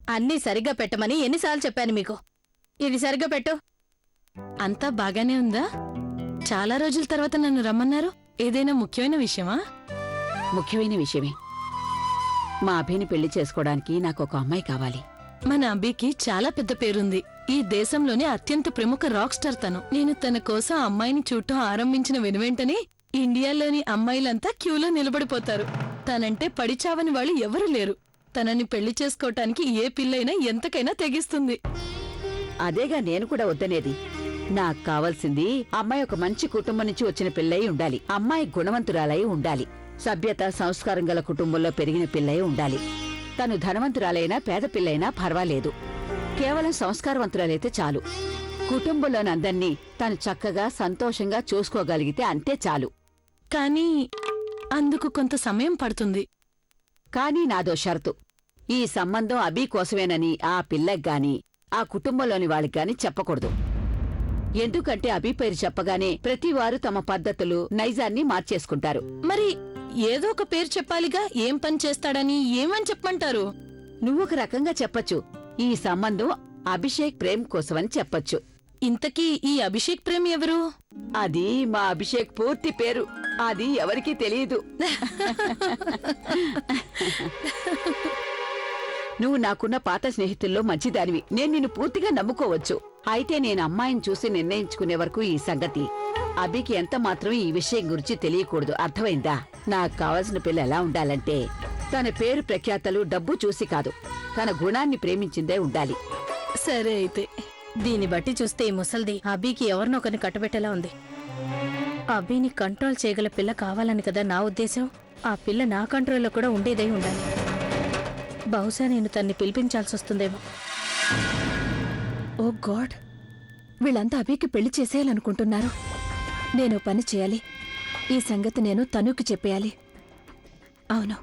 అన్నీ సరిగ్గా పెట్టమని ఎన్నిసార్లు చెప్పాను మీకు. ఇది సరిగ్గా పెట్టు. అంతా బాగానే ఉందా? చాలా రోజుల తర్వాత నన్ను రమ్మన్నారు. ఏదైనా ముఖ్యమైన విషయమా? ముఖ్యమైన విషయమే. మా అభిని పెళ్లి చేసుకోవడానికి నాకు ఒక అమ్మాయి కావాలి. మన అబ్బీకి చాలా పెద్ద పేరుంది. ఈ దేశంలోనే అత్యంత ప్రముఖ రాక్ స్టార్ తను. నేను తన కోసం అమ్మాయిని చూడటం ఆరంభించిన వెనువెంటనే ఇండియాలోని అమ్మాయిలంతా క్యూలో నిలబడిపోతారు. తనంటే పడిచావని వాళ్ళు ఎవరూ లేరు. తనని పెళ్లి చేసుకోవటానికి ఏ పిల్లైనా ఎంతకైనా తెగిస్తుంది. అదేగా నేను కూడా వద్దనేది. నాకు కావాల్సింది అమ్మాయి ఒక మంచి కుటుంబం నుంచి వచ్చిన పిల్లయి ఉండాలి. అమ్మాయి గుణవంతురాలై ఉండాలి. సభ్యత సంస్కారం గల కుటుంబంలో పెరిగిన పిల్లయి ఉండాలి. తను ధనవంతురాలైనా పేద పిల్లైనా పర్వాలేదు. కేవలం సంస్కారవంతురాలైతే చాలు. కుటుంబంలోని అందర్నీ తను చక్కగా సంతోషంగా చూసుకోగలిగితే అంతే చాలు. కానీ అందుకు కొంత సమయం పడుతుంది. కానీ నాదో షరతు. ఈ సంబంధం అభి కోసమేనని ఆ పిల్లగ్గాని ఆ కుటుంబంలోని వాళ్ళకిగాని చెప్పకూడదు. ఎందుకంటే అభి పేరు చెప్పగానే ప్రతివారు తమ పద్ధతులు నైజాన్ని మార్చేసుకుంటారు. మరి ఏదో ఒక పేరు చెప్పాలిగా. ఏం పని చేస్తాడని ఏమని చెప్పమంటారు? నువ్వొక రకంగా చెప్పచ్చు. ఈ సంబంధం అభిషేక్ ప్రేమ్ కోసమని చెప్పచ్చు. ఇంతకీ ఈ అభిషేక్ ప్రేమ్ ఎవరు? అది మా అభిషేక్ పూర్తి పేరు. అది ఎవరికీ తెలియదు. నువ్వు నాకున్న పాత స్నేహితుల్లో మంచిదానివి. నేను నిన్ను పూర్తిగా నమ్ముకోవచ్చు. అయితే నేను అమ్మాయిని చూసి నిర్ణయించుకునే వరకు ఈ సంగతి అభికి ఎంత మాత్రం ఈ విషయం గురించి తెలియకూడదు. అర్థమైందా? నాకు కావాల్సిన పిల్ల ఎలా ఉండాలంటే తన పేరు ప్రఖ్యాతలు డబ్బు చూసి కాదు, తన గుణాన్ని ప్రేమించిందే ఉండాలి. సరే అయితే. దీన్ని బట్టి చూస్తే ఈ ముసల్ది అభికి ఎవరినొకరిని కట్టబెట్టేలా ఉంది. అభిని కంట్రోల్ చేయగల పిల్ల కావాలని కదా నా ఉద్దేశం. ఆ పిల్ల నా కంట్రోల్లో కూడా ఉండేదై ఉండాలి. బహుశా నేను తన్ని పిలిపించాల్సి వస్తుందేమో. ఓ గాడ్, వీళ్ళంతా అభికి పెళ్లి చేసేయాలనుకుంటున్నారు. నేను పని చేయాలి. ఈ సంగతి నేను తనుకి చెప్పేయాలి. అవును,